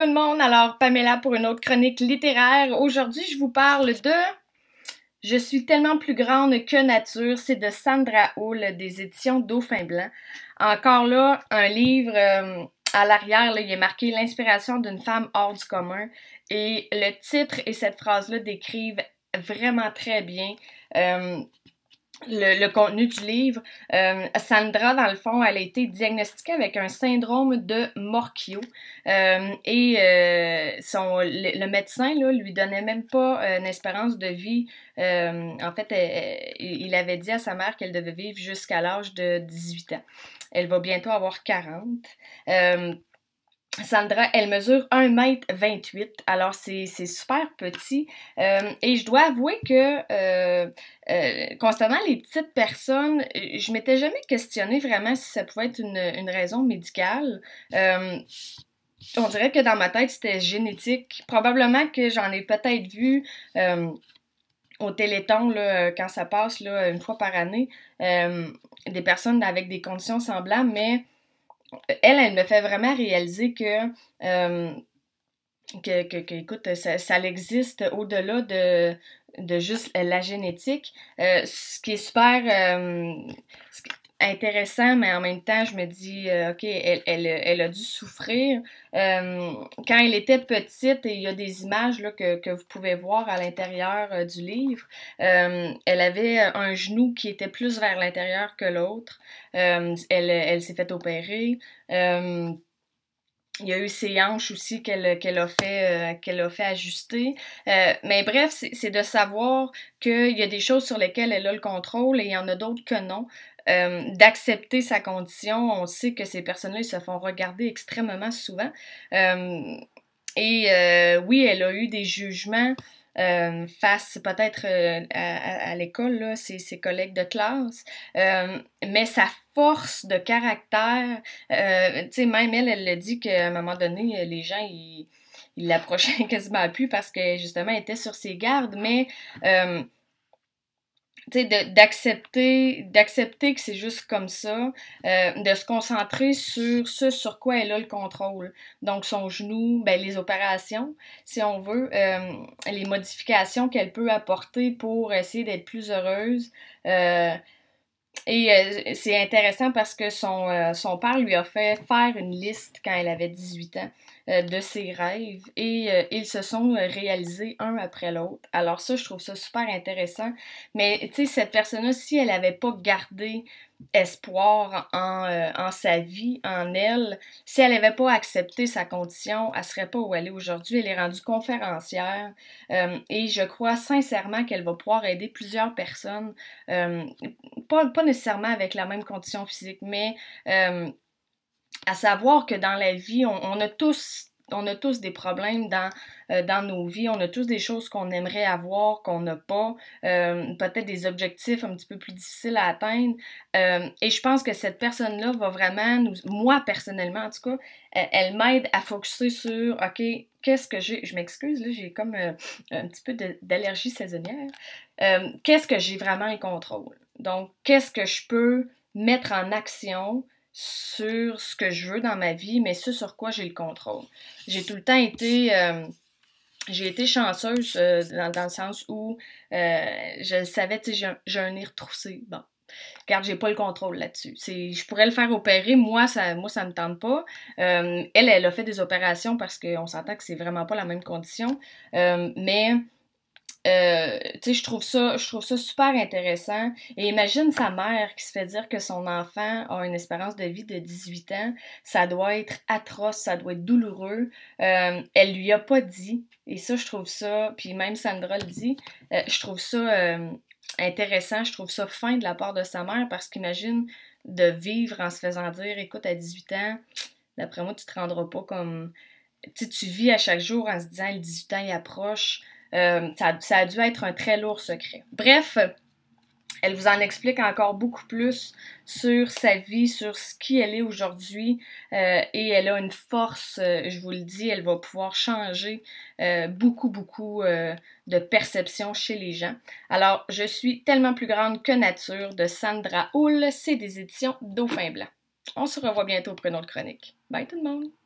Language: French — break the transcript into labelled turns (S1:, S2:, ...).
S1: Tout le monde, alors Pamela pour une autre chronique littéraire. Aujourd'hui, je vous parle de Je suis tellement plus grande que nature. C'est de Sandra Hull des éditions Dauphin Blanc. Encore là, un livre à l'arrière, là, il est marqué l'inspiration d'une femme hors du commun. Et le titre et cette phrase-là décrivent vraiment très bien euh, le contenu du livre. Sandra, dans le fond, elle a été diagnostiquée avec un syndrome de Morquio. Le médecin là, lui donnait même pas une espérance de vie. En fait, il avait dit à sa mère qu'elle devait vivre jusqu'à l'âge de 18 ans. Elle va bientôt avoir 40. Sandra, elle mesure 1,28 m, alors c'est super petit. Et je dois avouer que concernant les petites personnes, je m'étais jamais questionné vraiment si ça pouvait être une raison médicale. On dirait que dans ma tête, c'était génétique. Probablement que j'en ai peut-être vu au Téléthon, là, quand ça passe là, une fois par année, des personnes avec des conditions semblables, mais elle me fait vraiment réaliser euh, écoute, ça existe au-delà de juste la génétique. Ce qui est super intéressant, mais en même temps, je me dis, OK, elle a dû souffrir. Quand elle était petite, et il y a des images là, que vous pouvez voir à l'intérieur du livre, elle avait un genou qui était plus vers l'intérieur que l'autre. Elle s'est fait opérer. Il y a eu ses hanches aussi qu'elle a fait ajuster. Mais bref, c'est de savoir qu'il y a des choses sur lesquelles elle a le contrôle et il y en a d'autres que non. D'accepter sa condition, on sait que ces personnes-là, ils se font regarder extrêmement souvent. Oui, elle a eu des jugements face peut-être à l'école, là, ses collègues de classe, mais sa force de caractère, tu sais, même elle le dit qu'à un moment donné, les gens, ils l'approchaient quasiment plus parce que justement, elle était sur ses gardes, mais tu sais, d'accepter que c'est juste comme ça, de se concentrer sur ce sur quoi elle a le contrôle. Donc, son genou, ben, les opérations, si on veut, les modifications qu'elle peut apporter pour essayer d'être plus heureuse. C'est intéressant parce que son père lui a fait faire une liste quand elle avait 18 ans de ses rêves et ils se sont réalisés un après l'autre. Alors ça, je trouve ça super intéressant. Mais tu sais, cette personne-là, si elle n'avait pas gardé espoir en sa vie, en elle, si elle n'avait pas accepté sa condition, elle serait pas où elle est aujourd'hui. Elle est rendue conférencière et je crois sincèrement qu'elle va pouvoir aider plusieurs personnes. Pas nécessairement avec la même condition physique, mais à savoir que dans la vie, on a tous des problèmes dans nos vies, on a tous des choses qu'on aimerait avoir, qu'on n'a pas, peut-être des objectifs un petit peu plus difficiles à atteindre. Et je pense que cette personne-là va vraiment moi personnellement en tout cas, elle m'aide à focuser sur, OK, qu'est-ce que j'ai, je m'excuse, là, j'ai comme un petit peu d'allergie saisonnière. Qu'est-ce que j'ai vraiment le contrôle? Donc, qu'est-ce que je peux mettre en action sur ce que je veux dans ma vie, mais ce sur quoi j'ai le contrôle. J'ai tout le temps été... j'ai été chanceuse dans le sens où je savais, tu sais, j'ai un nez retroussé. Bon, regarde, j'ai pas le contrôle là-dessus. Je pourrais le faire opérer, moi ça me tente pas. Elle a fait des opérations parce qu'on s'entend que c'est vraiment pas la même condition. Mais tu sais, je trouve ça super intéressant. Et imagine sa mère qui se fait dire que son enfant a une espérance de vie de 18 ans. Ça doit être atroce, ça doit être douloureux. Elle lui a pas dit. Et ça, je trouve ça, puis même Sandra le dit, je trouve ça intéressant, je trouve ça fin de la part de sa mère parce qu'imagine de vivre en se faisant dire, écoute, à 18 ans, d'après moi, tu te rendras pas comme tu sais, tu vis à chaque jour en se disant le 18 ans il approche. Ça a dû être un très lourd secret. Bref, elle vous en explique encore beaucoup plus sur sa vie, sur ce qui elle est aujourd'hui. Et elle a une force, je vous le dis, elle va pouvoir changer beaucoup de perception chez les gens. Alors, je suis tellement plus grande que nature de Sandra Hull. C'est des éditions Dauphin Blanc. On se revoit bientôt pour une autre chronique. Bye tout le monde!